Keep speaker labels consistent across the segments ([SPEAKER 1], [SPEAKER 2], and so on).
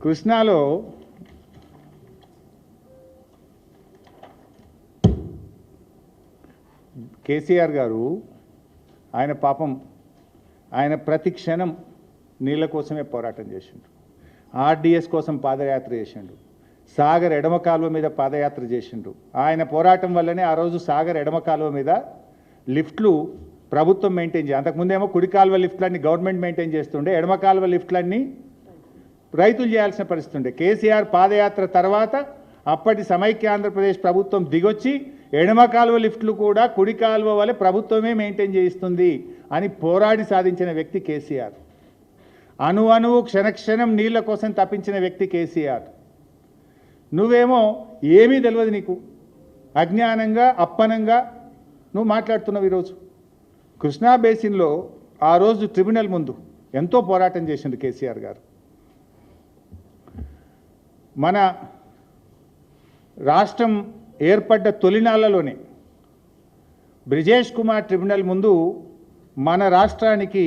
[SPEAKER 1] కృష్ణాలో కేసీఆర్ గారు ఆయన పాపం ఆయన ప్రతి క్షణం నీళ్ళ కోసమే పోరాటం చేసిండు. ఆర్డీఎస్ కోసం పాదయాత్ర చేసిండు. సాగర్ ఎడమ కాలువ మీద పాదయాత్ర చేసిండు. ఆయన పోరాటం వల్లనే ఆ రోజు సాగర్ ఎడమ కాలువ మీద లిఫ్ట్లు ప్రభుత్వం మెయింటైన్ చేయాలి. అంతకుముందేమో కుడి కాలువ లిఫ్ట్లన్నీ గవర్నమెంట్ మెయింటైన్ చేస్తుండే, ఎడమ కాలువ లిఫ్ట్లన్నీ రైతులు చేయాల్సిన పరిస్థితి ఉండే. కేసీఆర్ పాదయాత్ర తర్వాత అప్పటి సమైక్య ఆంధ్రప్రదేశ్ ప్రభుత్వం దిగొచ్చి ఎడమ కాలువ లిఫ్ట్లు కూడా కుడి కాలువ వల్ల ప్రభుత్వమే మెయింటైన్ చేయిస్తుంది అని పోరాడి సాధించిన వ్యక్తి కేసీఆర్. అణువు క్షణక్షణం నీళ్ల కోసం తప్పించిన వ్యక్తి కేసీఆర్. నువ్వేమో ఏమీ తెలియదు, నీకు అజ్ఞానంగా అప్పనంగా నువ్వు మాట్లాడుతున్నావు. ఈరోజు కృష్ణా బేసిన్లో ఆ రోజు ట్రిబ్యునల్ ముందు ఎంతో పోరాటం చేసిండు కేసీఆర్ గారు. మన రాష్ట్రం ఏర్పడ్డ తొలినాళ్లలోనే బ్రిజేష్ కుమార్ ట్రిబ్యునల్ ముందు మన రాష్ట్రానికి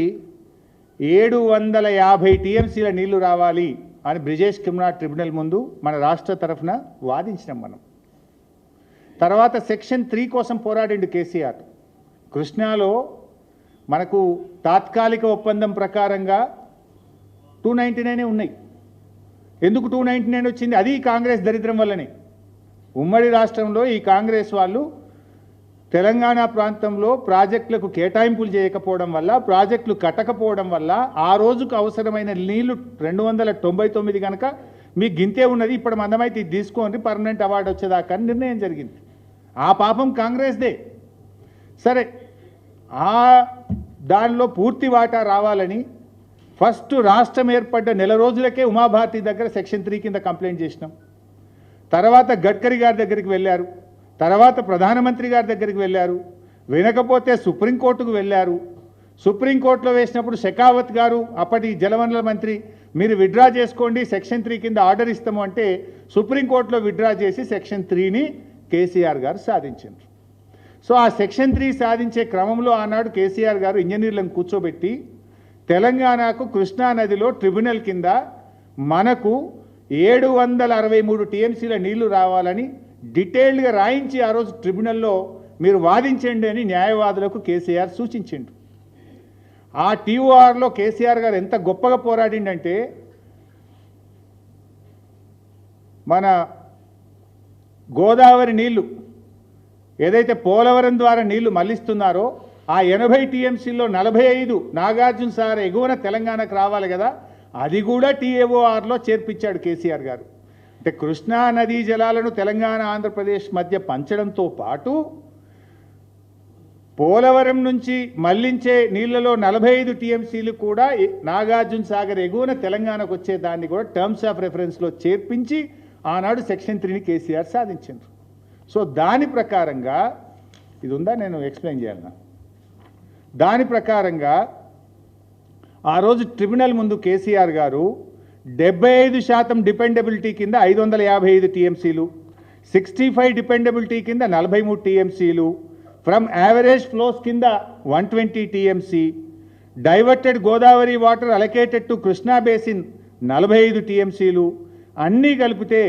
[SPEAKER 1] 750 టీఎంసీల నీళ్లు రావాలి అని బ్రిజేష్ కుమార్ ట్రిబ్యునల్ ముందు మన రాష్ట్ర తరఫున వాదించినాం మనం. తర్వాత సెక్షన్ 3 కోసం పోరాడిండు కేసీఆర్. కృష్ణాలో మనకు తాత్కాలిక ఒప్పందం ప్రకారంగా 299 ఉన్నాయి. ఎందుకు 299 వచ్చింది? అది కాంగ్రెస్ దరిద్రం వల్లనే. ఉమ్మడి రాష్ట్రంలో ఈ కాంగ్రెస్ వాళ్ళు తెలంగాణ ప్రాంతంలో ప్రాజెక్టులకు కేటాయింపులు చేయకపోవడం వల్ల, ప్రాజెక్టులు కట్టకపోవడం వల్ల ఆ రోజుకు అవసరమైన నీళ్లు 299 కనుక మీకు గింతే ఉన్నది, ఇప్పుడు మందమైతే ఇది తీసుకోండి పర్మనెంట్ అవార్డు వచ్చేదాకా నిర్ణయం జరిగింది. ఆ పాపం కాంగ్రెస్దే. సరే, ఆ దానిలో పూర్తి వాటా రావాలని ఫస్ట్ రాష్ట్రం ఏర్పడ్డ నెల రోజులకే ఉమాభారతి దగ్గర సెక్షన్ 3 కింద కంప్లైంట్ చేసినాం. తర్వాత గడ్కరీ గారి దగ్గరికి వెళ్ళారు, తర్వాత ప్రధానమంత్రి గారి దగ్గరికి వెళ్ళారు, వినకపోతే సుప్రీంకోర్టుకు వెళ్ళారు. సుప్రీంకోర్టులో వేసినప్పుడు షెకావత్ గారు అప్పటి జలవనరుల మంత్రి, మీరు విత్డ్రా చేసుకోండి సెక్షన్ 3 కింద ఆర్డర్ ఇస్తాము అంటే సుప్రీంకోర్టులో విత్డ్రా చేసి సెక్షన్ 3ని కేసీఆర్ గారు సాధించారు. సో ఆ సెక్షన్ 3 సాధించే క్రమంలో ఆనాడు కేసీఆర్ గారు ఇంజనీర్లను కూర్చోబెట్టి తెలంగాణకు కృష్ణా నదిలో ట్రిబ్యునల్ కింద మనకు 763 టీఎంసీల నీళ్లు రావాలని డీటెయిల్డ్గా రాయించి ఆ రోజు ట్రిబ్యునల్లో మీరు వాదించండి అని న్యాయవాదులకు కేసీఆర్ సూచించిండు. ఆ టీఓఆర్లో కేసీఆర్ గారు ఎంత గొప్పగా పోరాడిండంటే, మన గోదావరి నీళ్లు ఏదైతే పోలవరం ద్వారా నీళ్లు మళ్లిస్తున్నారో ఆ 80 టీఎంసీల్లో 45 నాగార్జున సాగర్ ఎగువన తెలంగాణకు రావాలి కదా, అది కూడా టీఏఓఆర్లో చేర్పించాడు కేసీఆర్ గారు. అంటే కృష్ణా నదీ జలాలను తెలంగాణ ఆంధ్రప్రదేశ్ మధ్య పంచడంతో పాటు పోలవరం నుంచి మళ్లించే నీళ్లలో 45 టీఎంసీలు కూడా నాగార్జున సాగర్ ఎగువన తెలంగాణకు వచ్చే దాన్ని కూడా టర్మ్స్ ఆఫ్ రెఫరెన్స్లో చేర్పించి ఆనాడు సెక్షన్ 3ని కేసీఆర్ సాధించారు. సో దాని ప్రకారంగా ఇది ఉందా, నేను ఎక్స్ప్లెయిన్ చేయాలన్నా. దాని ప్రకారంగా ఆ రోజు ట్రిబ్యునల్ ముందు కేసీఆర్ గారు 75% డిపెండబిలిటీ కింద 555 టీఎంసీలు, 65 డిపెండబిలిటీ కింద 43 టీఎంసీలు, ఫ్రమ్ యావరేజ్ ఫ్లోస్ కింద 120 TMC, diverted Godavari water allocated to Krishna basin 45 టీఎంసీలు, అన్నీ కలిపితే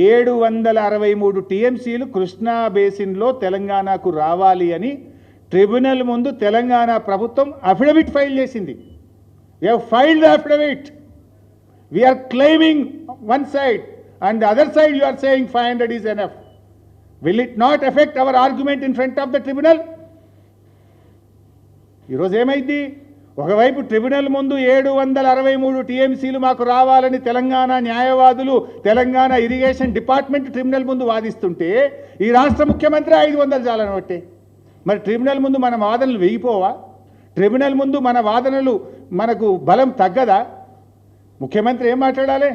[SPEAKER 1] 763 టీఎంసీలు కృష్ణా బేసిన్లో తెలంగాణకు రావాలి అని ట్రిబ్యునల్ ముందు తెలంగాణ ప్రభుత్వం అఫిడవిట్ ఫైల్ చేసింది. We have filed the affidavit. We are claiming one side and the other side you are saying 500 is enough. Will it not affect our argument in front of the tribunal? ఈరోజు ఏమైంది? ఒకవైపు tribunal ముందు 763 టీఎంసీలు మాకు రావాలని తెలంగాణ న్యాయవాదులు, Telangana irrigation department tribunal ముందు వాదిస్తుంటే ఈ రాష్ట్ర ముఖ్యమంత్రి 500 చాలని బట్టే. మరి ట్రిబ్యునల్ ముందు మన వాదనలు వెయ్యిపోవా? ట్రిబ్యునల్ ముందు మన వాదనలు మనకు బలం తగ్గదా? ముఖ్యమంత్రి ఏం మాట్లాడాలి?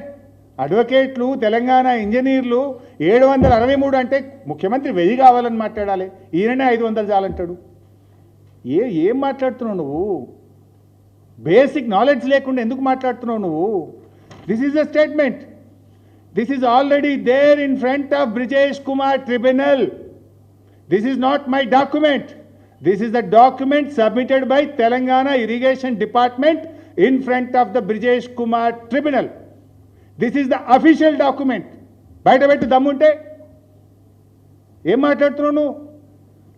[SPEAKER 1] అడ్వకేట్లు, తెలంగాణ ఇంజనీర్లు 763 అంటే ముఖ్యమంత్రి 1000 కావాలని మాట్లాడాలి. ఈయననే 500 చాలంటాడు. ఏం మాట్లాడుతున్నావు నువ్వు? బేసిక్ నాలెడ్జ్ లేకుండా ఎందుకు మాట్లాడుతున్నావు నువ్వు? This is a statement. This is already there in front of Brijesh Kumar tribunal. This is not my document. This is the document submitted by Telangana Irrigation Department in front of the Brijesh Kumar Tribunal. This is the official document. బయట పెట్టి దమ్ముంటే ఏం మాట్లాడుతున్నావు నువ్వు?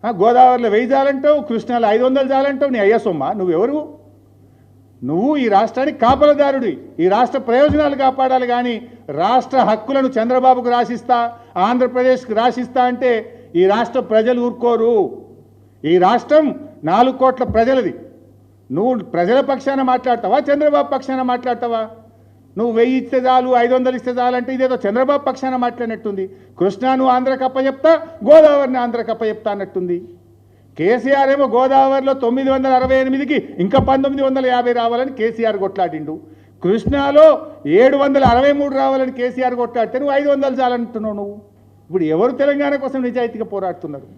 [SPEAKER 1] గోదావరిలో 1000 చాలంటావు, కృష్ణాలో 500 చాలంటావు. నీ అయ్యా సొమ్మ, నువ్వెవరు? నువ్వు ఈ రాష్ట్రానికి కాపలదారుడి. ఈ రాష్ట్ర ప్రయోజనాలు కాపాడాలి, కానీ రాష్ట్ర హక్కులను చంద్రబాబుకు రాసిస్తా, ఆంధ్రప్రదేశ్కి రాసిస్తా అంటే ఈ రాష్ట్ర ప్రజలు ఊరుకోరు. ఈ రాష్ట్రం 4 కోట్ల ప్రజలది. నువ్వు ప్రజల పక్షాన మాట్లాడతావా, చంద్రబాబు పక్షాన మాట్లాడతావా? నువ్వు 1000 ఇస్తే చాలు, 500 ఇస్తే చాలు అంటే ఇదేదో చంద్రబాబు పక్షాన మాట్లాడినట్టుంది. కృష్ణాను ఆంధ్రకు అప్పచెప్తా, గోదావరిని ఆంధ్రకు అప్పచెప్తా అన్నట్టుంది. కేసీఆర్ ఏమో గోదావరిలో 968కి ఇంకా 1950 రావాలని కేసీఆర్ కొట్లాడిండు. కృష్ణాలో 763 రావాలని కేసీఆర్ కొట్లాడితే నువ్వు 500 చాలంటున్నావు. నువ్వు ఇప్పుడు ఎవరు తెలంగాణ కోసం నిజాయితీగా పోరాడుతున్నారు?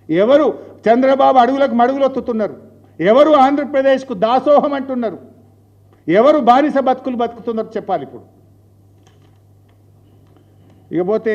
[SPEAKER 1] ఎవరు చంద్రబాబు అడుగులకు మడుగులు ఒత్తుతున్నారు? ఎవరు ఆంధ్రప్రదేశ్కు దాసోహం అంటున్నారు? ఎవరు బానిస బతుకులు బతుకుతున్నారు చెప్పాలి. ఇప్పుడు ఇకపోతే